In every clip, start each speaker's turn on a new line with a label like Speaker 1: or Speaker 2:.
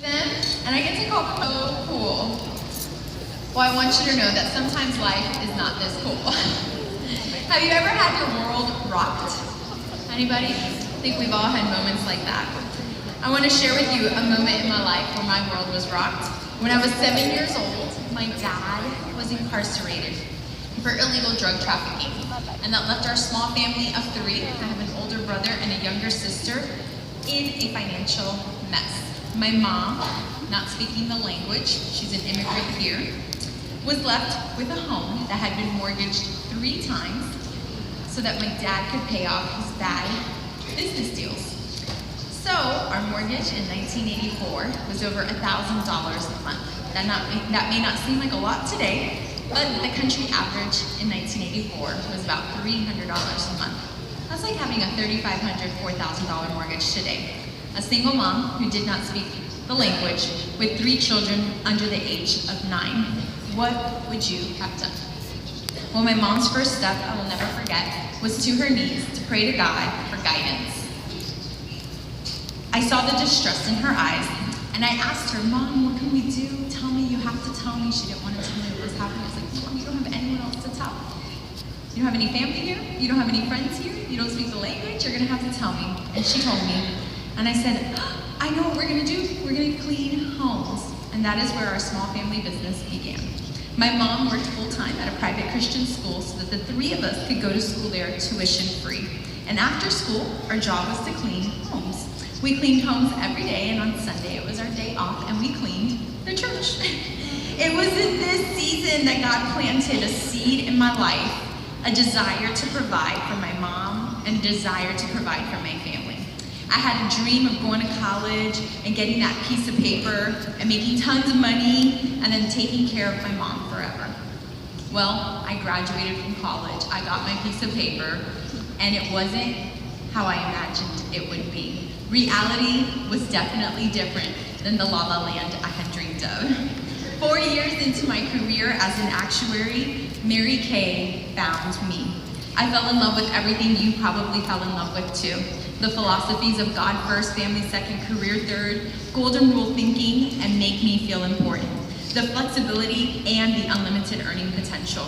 Speaker 1: them, and I get to call them so cool. Well, I want you to know that sometimes life is not this cool. Have you ever had your world rocked? Anybody? I think we've all had moments like that. I want to share with you a moment in my life where my world was rocked. When I was 7 years old, my dad was incarcerated for illegal drug trafficking, and that left our small family of 3, I have an older brother and a younger sister, in a financial mess. My mom, not speaking the language, she's an immigrant here, was left with a home that had been mortgaged 3 times so that my dad could pay off his bad business deals. So our mortgage in 1984 was over $1,000 a month. That may not seem like a lot today, but the country average in 1984 was about $300 a month. That's like having a $3,500, $4,000 mortgage today. A single mom who did not speak the language with 3 children under the age of 9. What would you have done? Well, my mom's first step, I will never forget, was to her knees to pray to God for guidance. I saw the distress in her eyes, and I asked her, Mom, what can we do? Tell me, you have to tell me. She didn't want to tell me what was happening. I was like, Mom, you don't have anyone else to tell. You don't have any family here? You don't have any friends here? You don't speak the language? You're gonna have to tell me. And she told me, and I said, I know what we're gonna do. We're gonna clean homes. And that is where our small family business began. My mom worked full-time at a private Christian school so that the 3 of us could go to school there tuition-free. And after school, our job was to clean homes. We cleaned homes every day, and on Sunday it was our day off, and we cleaned the church. It was in this season that God planted a seed in my life, a desire to provide for my mom and a desire to provide for my family. I had a dream of going to college and getting that piece of paper and making tons of money and then taking care of my mom forever. Well, I graduated from college, I got my piece of paper, and it wasn't how I imagined it would be. Reality was definitely different than the la la land I had dreamed of. 4 years into my career as an actuary, Mary Kay found me. I fell in love with everything you probably fell in love with too. The philosophies of God first, family second, career third, golden rule thinking, and make me feel important. The flexibility and the unlimited earning potential.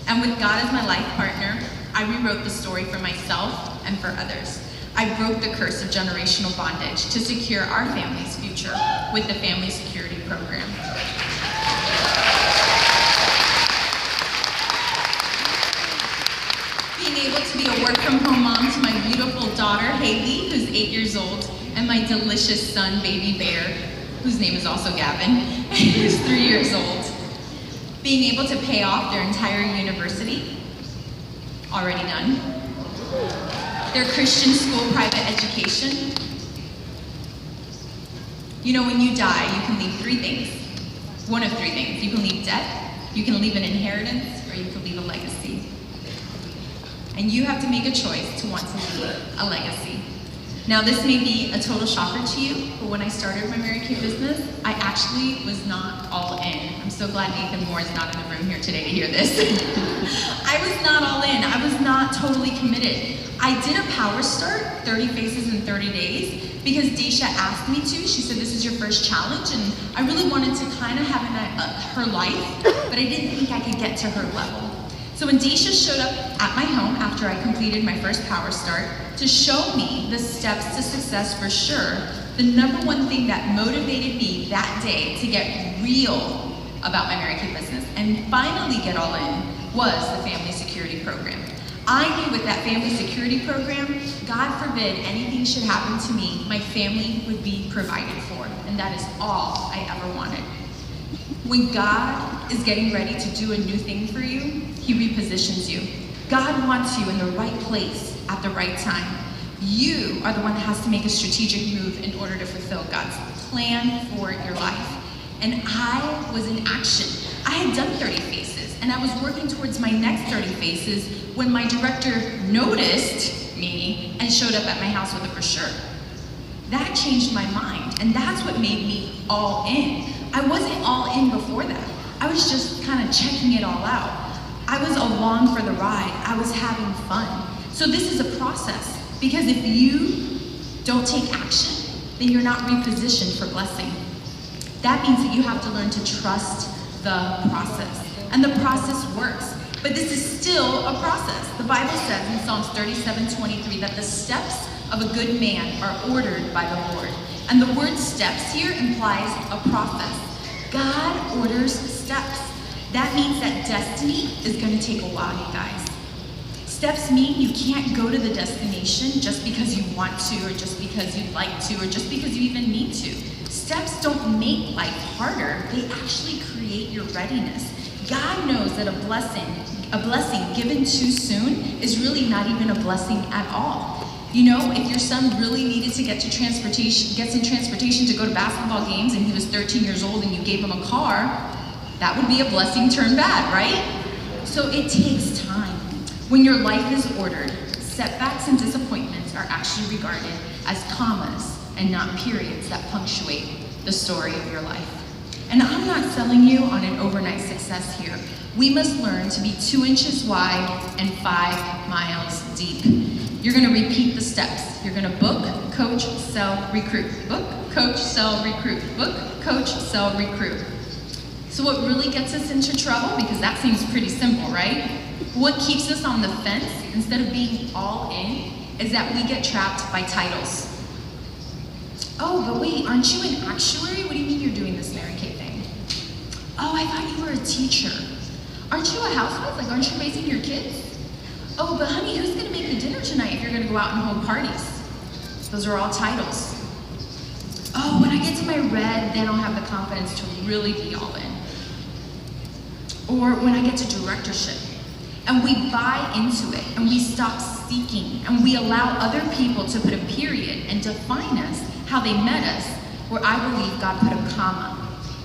Speaker 1: And with God as my life partner, I rewrote the story for myself and for others. I broke the curse of generational bondage to secure our family's future with the Family Security Program. Being able to be a work-from-home mom to my beautiful daughter, Haley, who's 8 years old, and my delicious son, Baby Bear, whose name is also Gavin, who's 3 years old. Being able to pay off their entire university, already done. Their Christian school private education. You know, when you die, you can leave 3 things. One of 3 things. You can leave debt, you can leave an inheritance, or you can leave a legacy. And you have to make a choice to want to leave a legacy. Now, this may be a total shocker to you, but when I started my Mary Kay business, I actually was not all in. I'm so glad Nathan Moore is not in the room here today to hear this. I was not all in. I was not totally committed. I did a power start, 30 faces in 30 days, because Daisha asked me to. She said, this is your first challenge, and I really wanted to kind of have her life, but I didn't think I could get to her level. So when Daisha showed up at my home after I completed my first power start to show me the steps to success for sure, the #1 thing that motivated me that day to get real about my Mary Kay business and finally get all in was the Family Security Program. I knew with that Family Security Program, God forbid anything should happen to me, my family would be provided for, and that is all I ever wanted. When God is getting ready to do a new thing for you, He repositions you. God wants you in the right place at the right time. You are the one that has to make a strategic move in order to fulfill God's plan for your life. And I was in action. I had done 30 faces, and I was working towards my next 30 faces when my director noticed me and showed up at my house with a brochure. That changed my mind, and that's what made me all in. I wasn't all in before that. I was just kind of checking it all out. I was along for the ride. I was having fun. So this is a process, because if you don't take action, then you're not repositioned for blessing. That means that you have to learn to trust the process. And the process works. But this is still a process. The Bible says in Psalms 37:23 that the steps of a good man are ordered by the Lord. And the word steps here implies a process. God orders steps. That means that destiny is going to take a while, you guys. Steps mean you can't go to the destination just because you want to, or just because you'd like to, or just because you even need to. Steps don't make life harder. They actually create your readiness. God knows that a blessing given too soon is really not even a blessing at all. You know, if your son really needed to get some transportation to go to basketball games and he was 13 years old and you gave him a car, that would be a blessing turned bad, right? So it takes time. When your life is ordered, setbacks and disappointments are actually regarded as commas and not periods that punctuate the story of your life. And I'm not selling you on an overnight success here. We must learn to be 2 inches wide and 5 miles deep. You're gonna repeat the steps. You're gonna book, coach, sell, recruit. Book, coach, sell, recruit. Book, coach, sell, recruit. So what really gets us into trouble, because that seems pretty simple, right? What keeps us on the fence instead of being all in is that we get trapped by titles. Oh, but wait, aren't you an actuary? What do you mean you're doing this Mary Kay thing? Oh, I thought you were a teacher. Aren't you a housewife? Like, aren't you raising your kids? Oh, but honey, who's gonna make the dinner tonight if you're gonna go out and hold parties? Those are all titles. Oh, when I get to my red, then I'll have the confidence to really be all in. Or when I get to directorship, and we buy into it, and we stop seeking, and we allow other people to put a period and define us how they met us, where I believe God put a comma.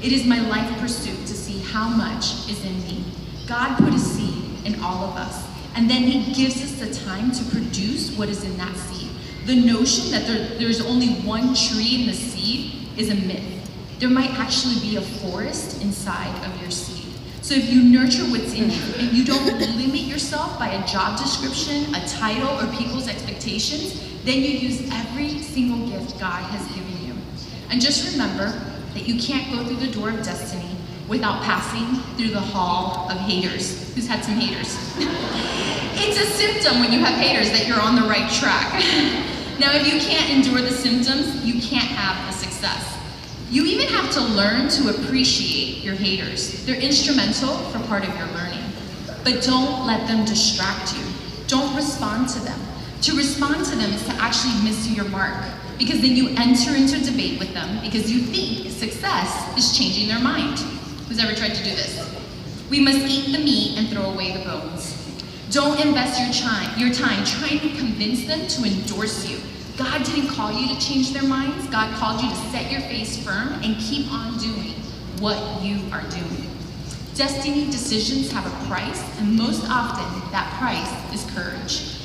Speaker 1: It is my life pursuit to see how much is in me. God put a seed in all of us, and then he gives us the time to produce what is in that seed. The notion that there's only one tree in the seed is a myth. There might actually be a forest inside of your seed. So if you nurture what's in you, and you don't limit yourself by a job description, a title, or people's expectations, then you use every single gift God has given you. And just remember that you can't go through the door of destiny without passing through the hall of haters. Who's had some haters? It's a symptom when you have haters that you're on the right track. Now, if you can't endure the symptoms, you can't have the success. You even have to learn to appreciate your haters. They're instrumental for part of your learning. But don't let them distract you. Don't respond to them. To respond to them is to actually miss your mark, because then you enter into a debate with them because you think success is changing their mind. Who's ever tried to do this? We must eat the meat and throw away the bones. Don't invest your time trying to convince them to endorse you. God didn't call you to change their minds. God called you to set your face firm and keep on doing what you are doing. Destiny decisions have a price, and most often that price is courage.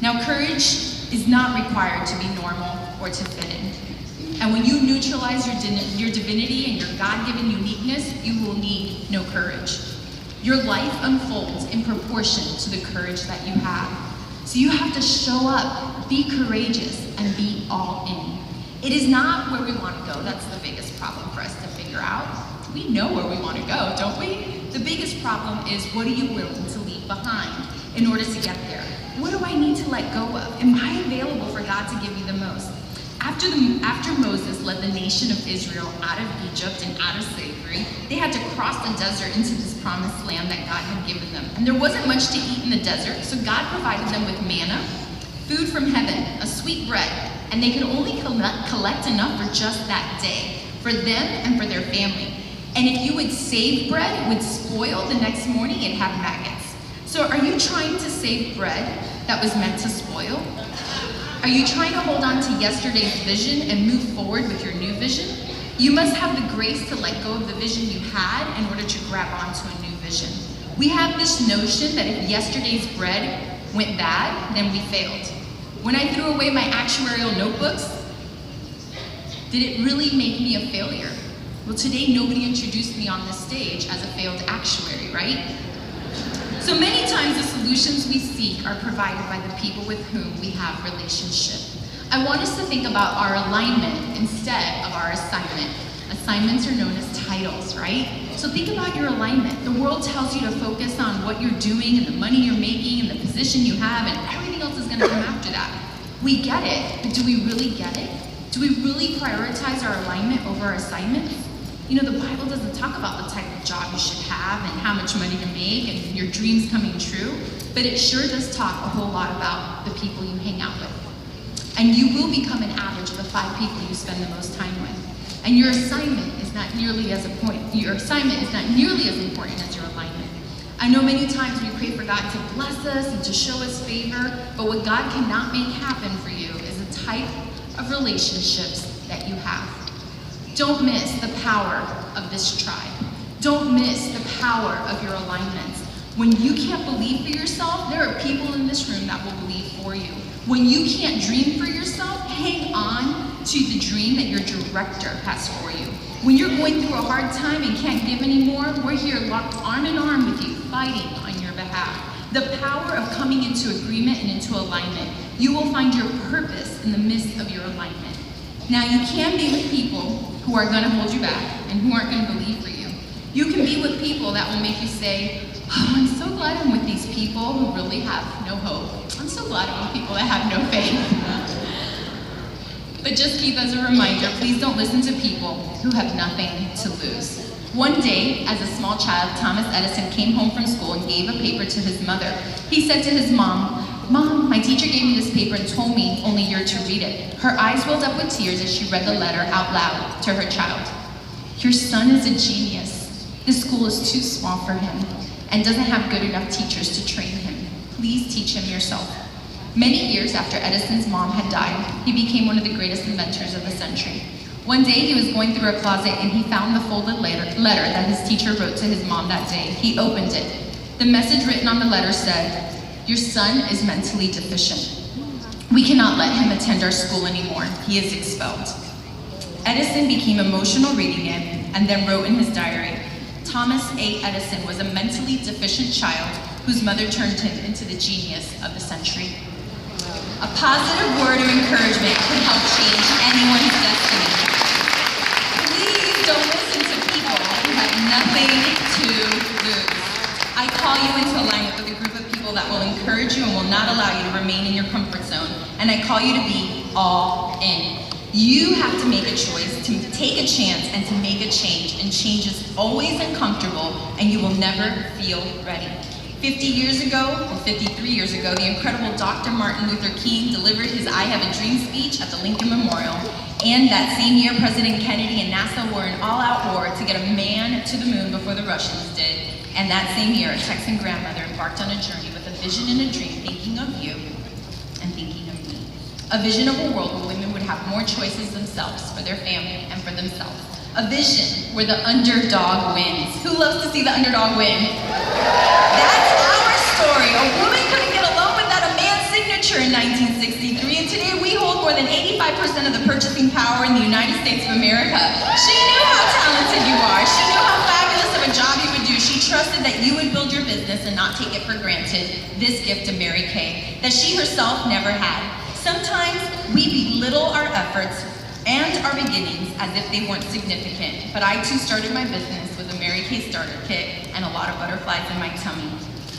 Speaker 1: Now, courage is not required to be normal or to fit in. And when you neutralize your divinity and your God-given uniqueness, you will need no courage. Your life unfolds in proportion to the courage that you have. So you have to show up, be courageous, and be all in. It is not where we want to go. That's the biggest problem for us to figure out. We know where we want to go, don't we? The biggest problem is, what are you willing to leave behind in order to get there? What do I need to let go of? Am I available for God to give me the most? After Moses led the nation of Israel out of Egypt and out of slavery, they had to cross the desert into this promised land that God had given them. And there wasn't much to eat in the desert, so God provided them with manna, food from heaven, a sweet bread, and they could only collect enough for just that day, for them and for their family. And if you would save bread, it would spoil the next morning. It'd have maggots. So are you trying to save bread that was meant to spoil? Are you trying to hold on to yesterday's vision and move forward with your new vision? You must have the grace to let go of the vision you had in order to grab onto a new vision. We have this notion that if yesterday's bread went bad, then we failed. When I threw away my actuarial notebooks, did it really make me a failure? Well, today nobody introduced me on this stage as a failed actuary, right? So many times the solutions we seek are provided by the people with whom we have relationship. I want us to think about our alignment instead of our assignment. Assignments are known as titles, right? So think about your alignment. The world tells you to focus on what you're doing and the money you're making and the position you have, and everything else is going to come after that. We get it, but do we really get it? Do we really prioritize our alignment over our assignments? You know, the Bible doesn't talk about the type of job you should have and how much money to make and your dreams coming true, but it sure does talk a whole lot about the people you hang out with. And you will become an average of the 5 people you spend the most time with. And your assignment is not nearly as important as your alignment. I know many times we pray for God to bless us and to show us favor, but what God cannot make happen for you is the type of relationships that you have. Don't miss the power of this tribe. Don't miss the power of your alignments. When you can't believe for yourself, there are people in this room that will believe for you. When you can't dream for yourself, hang on to the dream that your director has for you. When you're going through a hard time and can't give anymore, we're here locked arm in arm with you, fighting on your behalf. The power of coming into agreement and into alignment. You will find your purpose in the midst of your alignment. Now, you can be with people who are going to hold you back and who aren't going to believe for you. You can be with people that will make you say, oh, I'm so glad I'm with these people who really have no hope. I'm so glad I'm with people that have no faith. But just keep as a reminder, please don't listen to people who have nothing to lose. One day, as a small child, Thomas Edison came home from school and gave a paper to his mother. He said to his mom, Mom, my teacher gave me this paper and told me only you're to read it. Her eyes welled up with tears as she read the letter out loud to her child. Your son is a genius. This school is too small for him and doesn't have good enough teachers to train him. Please teach him yourself. Many years after Edison's mom had died, he became one of the greatest inventors of the century. One day he was going through a closet and he found the folded letter that his teacher wrote to his mom that day. He opened it. The message written on the letter said, your son is mentally deficient. We cannot let him attend our school anymore. He is expelled. Edison became emotional reading it and then wrote in his diary, Thomas A. Edison was a mentally deficient child whose mother turned him into the genius of the century. A positive word of encouragement can help change anyone's destiny. Please don't listen to people who have nothing to lose. I call you into alignment with a group of people that will encourage you and will not allow you to remain in your comfort zone. And I call you to be all in. You have to make a choice, to take a chance, and to make a change. And change is always uncomfortable, and you will never feel ready. 50 years ago, or 53 years ago, the incredible Dr. Martin Luther King delivered his I Have a Dream speech at the Lincoln Memorial. And that same year, President Kennedy and NASA were in all-out war to get a man to the moon before the Russians did. And that same year, a Texan grandmother embarked on a journey with a vision and a dream, thinking of you and thinking of me. A vision of a world where women would have more choices themselves, for their family and for themselves. A vision where the underdog wins. Who loves to see the underdog win? That's our story. A woman couldn't get along without a man's signature in 1963, and today we hold more than 85% of the purchasing power in the United States of America. She knew how talented you are. She knew how fabulous of a job you would do. She trusted that you would build your business and not take it for granted, this gift of Mary Kay, that she herself never had. Sometimes we belittle our efforts and our beginnings as if they weren't significant, but I too started my business with a Mary Kay starter kit and a lot of butterflies in my tummy.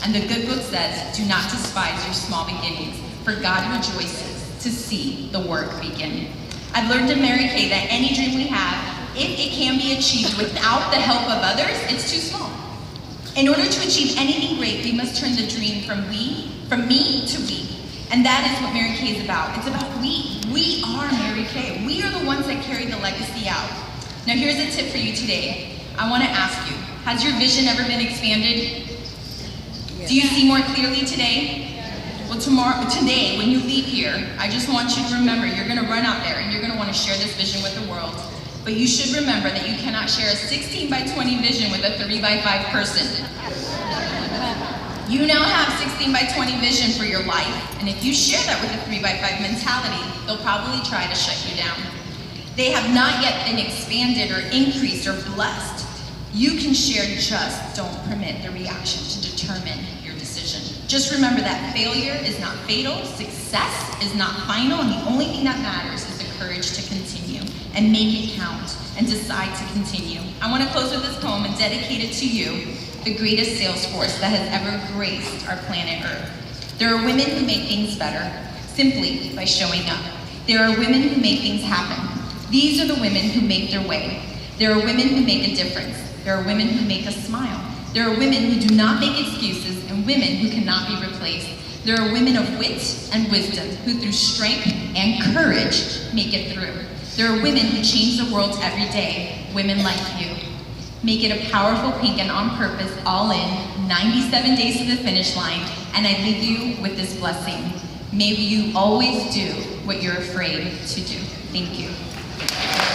Speaker 1: And the good book says, do not despise your small beginnings, for God rejoices to see the work begin. I've learned in Mary Kay that any dream we have, if it can be achieved without the help of others, it's too small. In order to achieve anything great, we must turn the dream from me to we. And that is what Mary Kay is about. It's about we. We are Mary Kay. We are the ones that carry the legacy out. Now here's a tip for you today. I want to ask you, has your vision ever been expanded? Do you see more clearly today? Well, today, when you leave here, I just want you to remember you're going to run out there and you're going to want to share this vision with the world. But you should remember that you cannot share a 16 by 20 vision with a 3 by 5 person. You now have 16 by 20 vision for your life, and if you share that with a 3 by 5 mentality, they'll probably try to shut you down. They have not yet been expanded or increased or blessed. You can share, just don't permit the reaction to determine your decision. Just remember that failure is not fatal, success is not final, and the only thing that matters is the courage to continue and make it count. and decide to continue. I want to close with this poem and dedicate it to you, the greatest sales force that has ever graced our planet Earth. There are women who make things better simply by showing up. There are women who make things happen. These are the women who make their way. There are women who make a difference. There are women who make us smile. There are women who do not make excuses and women who cannot be replaced. There are women of wit and wisdom who through strength and courage make it through. There are women who change the world every day, women like you. Make it a powerful pink and on purpose, all in, 97 days to the finish line, and I leave you with this blessing. May you always do what you're afraid to do. Thank you.